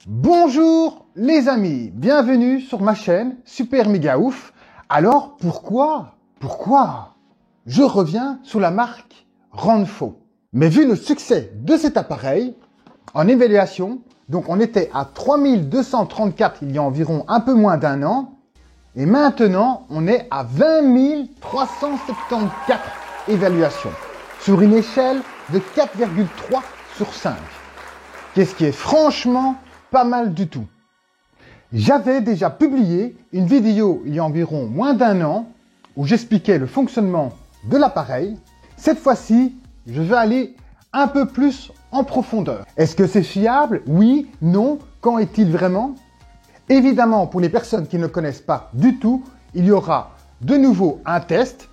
Bonjour les amis, bienvenue sur ma chaîne Super Méga Ouf. Alors pourquoi je reviens sur la marque Renfo. Mais vu le succès de cet appareil, en évaluation, donc on était à 3234 il y a environ un peu moins d'un an, et maintenant on est à 20 374 évaluations, sur une échelle de 4,3 sur 5. Qu'est-ce qui est franchement pas mal du tout. J'avais déjà publié une vidéo il y a environ moins d'un an où j'expliquais le fonctionnement de l'appareil. Cette fois-ci, je vais aller un peu plus en profondeur. Est-ce que c'est fiable? Oui, non. Quand est-il vraiment? Évidemment, pour les personnes qui ne connaissent pas du tout, il y aura de nouveau un test.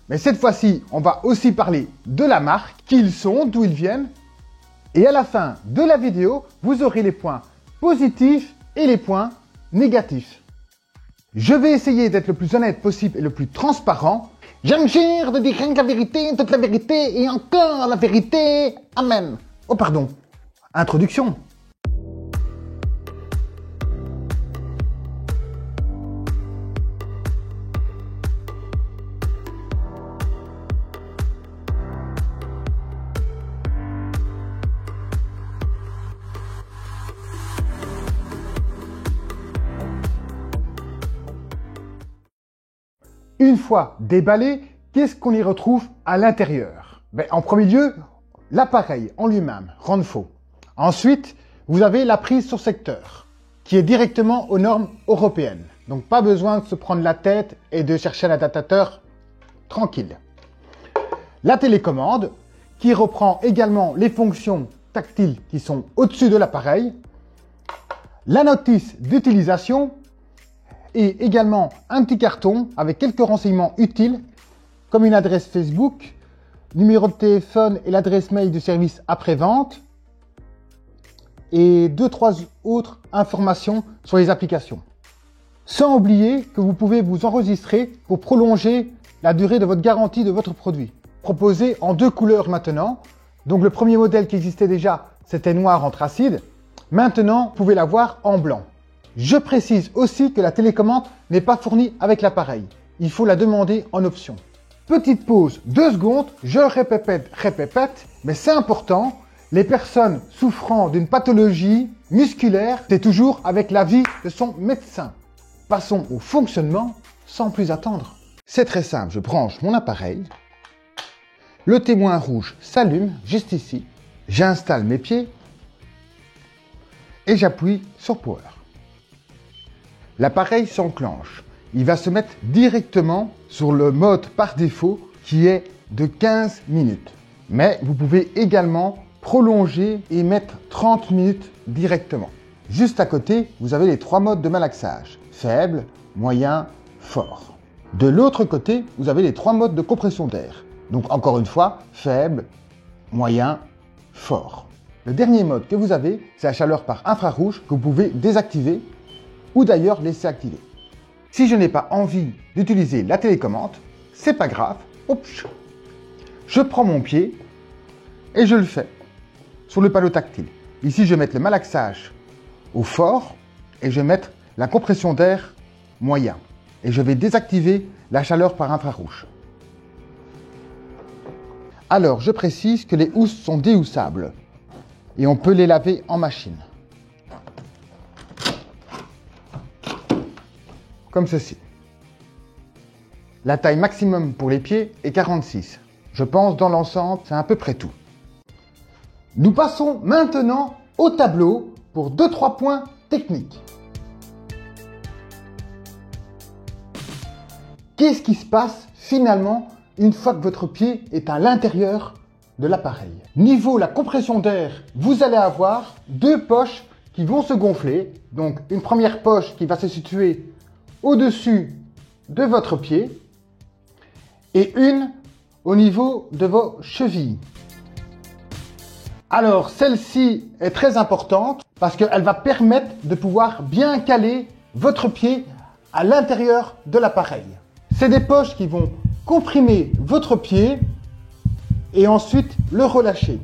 Mais cette fois-ci, on va aussi parler de la marque, qui ils sont, d'où ils viennent. Et à la fin de la vidéo, vous aurez les points positifs et les points négatifs. Je vais essayer d'être le plus honnête possible et le plus transparent. J'aime dire de dire rien que la vérité, toute la vérité et encore la vérité. Amen. Oh pardon. Introduction. Une fois déballé, qu'est-ce qu'on y retrouve à l'intérieur? En premier lieu, l'appareil en lui-même, Renfo. Ensuite, vous avez la prise sur secteur, qui est directement aux normes européennes. Donc pas besoin de se prendre la tête et de chercher un adaptateur tranquille. La télécommande, qui reprend également les fonctions tactiles qui sont au-dessus de l'appareil. La notice d'utilisation, et également un petit carton avec quelques renseignements utiles comme une adresse Facebook, numéro de téléphone et l'adresse mail du service après-vente et 2-3 autres informations sur les applications. Sans oublier que vous pouvez vous enregistrer pour prolonger la durée de votre garantie de votre produit. Proposé en 2 couleurs maintenant. Donc le premier modèle qui existait déjà, c'était noir anthracite. Maintenant, vous pouvez l'avoir en blanc. Je précise aussi que la télécommande n'est pas fournie avec l'appareil. Il faut la demander en option. Petite pause, 2 secondes, je répète, mais c'est important. Les personnes souffrant d'une pathologie musculaire, c'est toujours avec l'avis de son médecin. Passons au fonctionnement sans plus attendre. C'est très simple, je branche mon appareil. Le témoin rouge s'allume juste ici. J'installe mes pieds et j'appuie sur Power. L'appareil s'enclenche. Il va se mettre directement sur le mode par défaut qui est de 15 minutes. Mais vous pouvez également prolonger et mettre 30 minutes directement. Juste à côté, vous avez les 3 modes de malaxage. Faible, moyen, fort. De l'autre côté, vous avez les 3 modes de compression d'air. Donc encore une fois, faible, moyen, fort. Le dernier mode que vous avez, c'est la chaleur par infrarouge que vous pouvez désactiver ou d'ailleurs laisser activer. Si je n'ai pas envie d'utiliser la télécommande, c'est pas grave. Oups. Je prends mon pied et je le fais sur le panneau tactile. Ici, je vais mettre le malaxage au fort et je vais mettre la compression d'air moyen. Et je vais désactiver la chaleur par infrarouge. Alors, je précise que les housses sont déhoussables et on peut les laver en machine. Comme ceci. La taille maximum pour les pieds est 46. Je pense dans l'ensemble, c'est à peu près tout. Nous passons maintenant au tableau pour 2-3 points techniques. Qu'est-ce qui se passe finalement une fois que votre pied est à l'intérieur de l'appareil? Niveau la compression d'air, vous allez avoir 2 poches qui vont se gonfler. Donc une première poche qui va se situer au-dessus de votre pied et une au niveau de vos chevilles. Alors celle-ci est très importante parce qu'elle va permettre de pouvoir bien caler votre pied à l'intérieur de l'appareil. C'est des poches qui vont comprimer votre pied et ensuite le relâcher.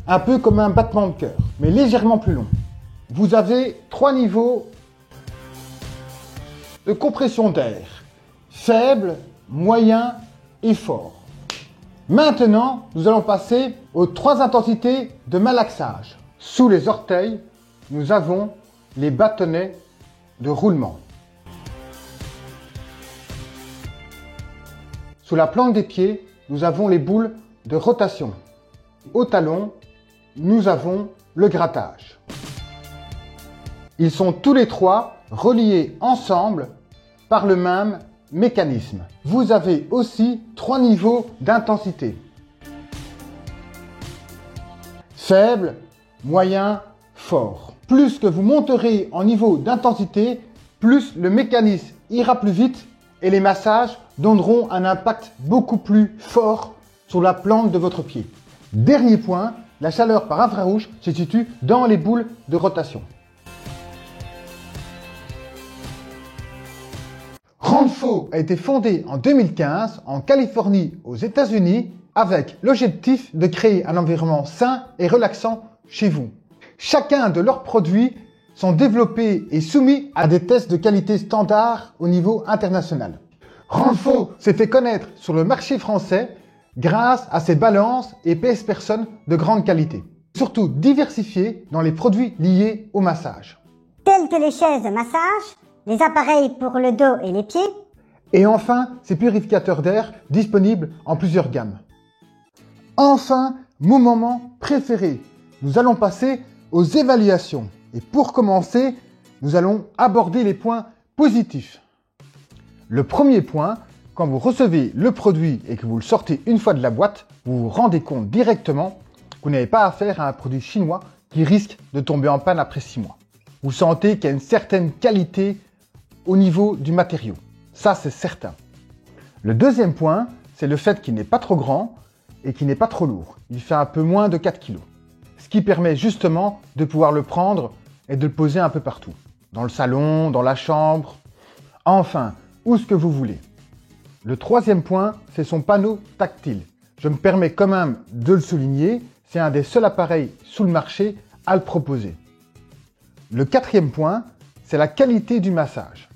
Un peu comme un battement de cœur, mais légèrement plus long. vous avez 3 niveaux de compression d'air. Faible, moyen et fort. Maintenant, nous allons passer aux 3 intensités de malaxage. Sous les orteils, nous avons les bâtonnets de roulement. Sous la plante des pieds, nous avons les boules de rotation. Au talon, nous avons le grattage. Ils sont tous les 3 reliés ensemble par le même mécanisme. Vous avez aussi 3 niveaux d'intensité. Faible, moyen, fort. Plus que vous monterez en niveau d'intensité, plus le mécanisme ira plus vite et les massages donneront un impact beaucoup plus fort sur la plante de votre pied. Dernier point, la chaleur par infrarouge se situe dans les boules de rotation. Randfo a été fondé en 2015 en Californie aux États-Unis avec l'objectif de créer un environnement sain et relaxant chez vous. Chacun de leurs produits sont développés et soumis à des tests de qualité standard au niveau international. Randfo s'est fait connaître sur le marché français grâce à ses balances et pèse-personnes de grande qualité. Surtout diversifiées dans les produits liés au massage. Tels que les chaises de massage, les appareils pour le dos et les pieds. Et enfin, ces purificateurs d'air disponibles en plusieurs gammes. Enfin, mon moment préféré. Nous allons passer aux évaluations. Et pour commencer, nous allons aborder les points positifs. Le premier point, quand vous recevez le produit et que vous le sortez une fois de la boîte, vous vous rendez compte directement que vous n'avez pas affaire à un produit chinois qui risque de tomber en panne après 6 mois. Vous sentez qu'il y a une certaine qualité au niveau du matériau. Ça, c'est certain. Le deuxième point, c'est le fait qu'il n'est pas trop grand et qu'il n'est pas trop lourd. Il fait un peu moins de 4 kg. Ce qui permet justement de pouvoir le prendre et de le poser un peu partout. Dans le salon, dans la chambre, enfin, où ce que vous voulez. Le troisième point, c'est son panneau tactile. Je me permets quand même de le souligner, c'est un des seuls appareils sous le marché à le proposer. Le quatrième point, c'est la qualité du massage.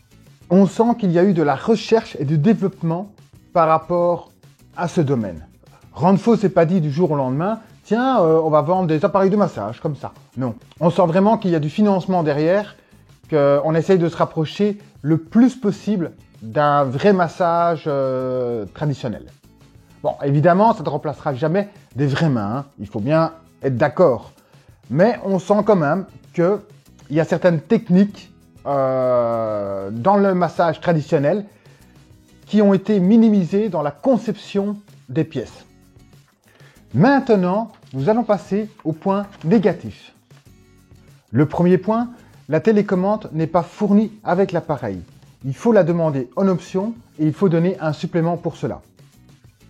On sent qu'il y a eu de la recherche et du développement par rapport à ce domaine. Randfo s'est pas dit du jour au lendemain, tiens, on va vendre des appareils de massage comme ça. Non, on sent vraiment qu'il y a du financement derrière, qu'on essaye de se rapprocher le plus possible d'un vrai massage traditionnel. Bon, évidemment, ça ne remplacera jamais des vraies mains, hein. Il faut bien être d'accord. Mais on sent quand même qu'il y a certaines techniques dans le massage traditionnel qui ont été minimisées dans la conception des pièces. Maintenant, nous allons passer au point négatif. Le premier point, la télécommande n'est pas fournie avec l'appareil. Il faut la demander en option et il faut donner un supplément pour cela.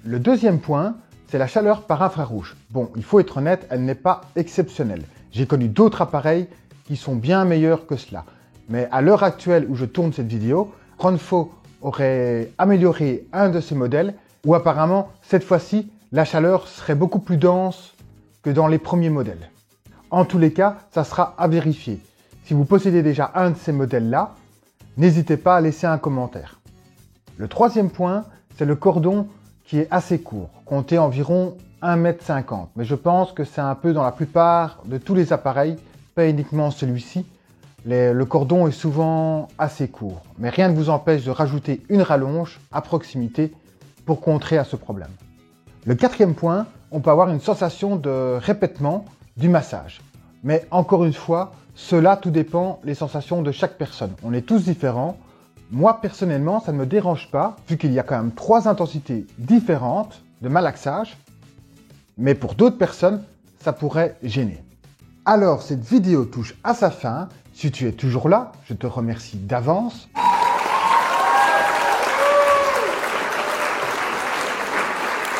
Le deuxième point, c'est la chaleur par infrarouge. Bon, il faut être honnête, elle n'est pas exceptionnelle. J'ai connu d'autres appareils qui sont bien meilleurs que cela. Mais à l'heure actuelle où je tourne cette vidéo, Randfo aurait amélioré un de ses modèles où apparemment, cette fois-ci, la chaleur serait beaucoup plus dense que dans les premiers modèles. En tous les cas, ça sera à vérifier. Si vous possédez déjà un de ces modèles-là, n'hésitez pas à laisser un commentaire. Le troisième point, c'est le cordon qui est assez court, comptez environ 1,50 m. Mais je pense que c'est un peu dans la plupart de tous les appareils, pas uniquement celui-ci. Le cordon est souvent assez court, mais rien ne vous empêche de rajouter une rallonge à proximité pour contrer à ce problème. Le quatrième point, on peut avoir une sensation de répètement du massage. Mais encore une fois, cela tout dépend des sensations de chaque personne. On est tous différents. Moi, personnellement, ça ne me dérange pas, vu qu'il y a quand même 3 intensités différentes de malaxage. Mais pour d'autres personnes, ça pourrait gêner. Alors, cette vidéo touche à sa fin. Si tu es toujours là, je te remercie d'avance.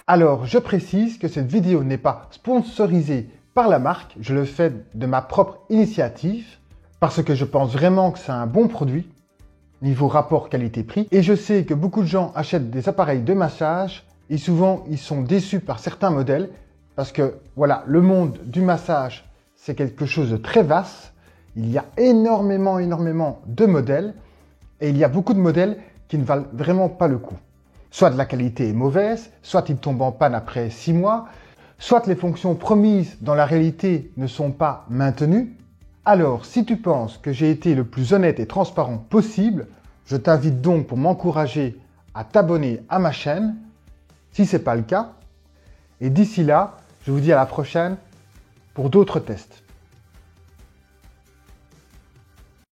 Alors, je précise que cette vidéo n'est pas sponsorisée par la marque. Je le fais de ma propre initiative parce que je pense vraiment que c'est un bon produit niveau rapport qualité-prix. Et je sais que beaucoup de gens achètent des appareils de massage et souvent, ils sont déçus par certains modèles parce que, voilà, le monde du massage, c'est quelque chose de très vaste. Il y a énormément de modèles et il y a beaucoup de modèles qui ne valent vraiment pas le coup. Soit la qualité est mauvaise, soit ils tombent en panne après 6 mois, soit les fonctions promises dans la réalité ne sont pas maintenues. Alors, si tu penses que j'ai été le plus honnête et transparent possible, je t'invite donc pour m'encourager à t'abonner à ma chaîne, si ce n'est pas le cas. Et d'ici là, je vous dis à la prochaine pour d'autres tests.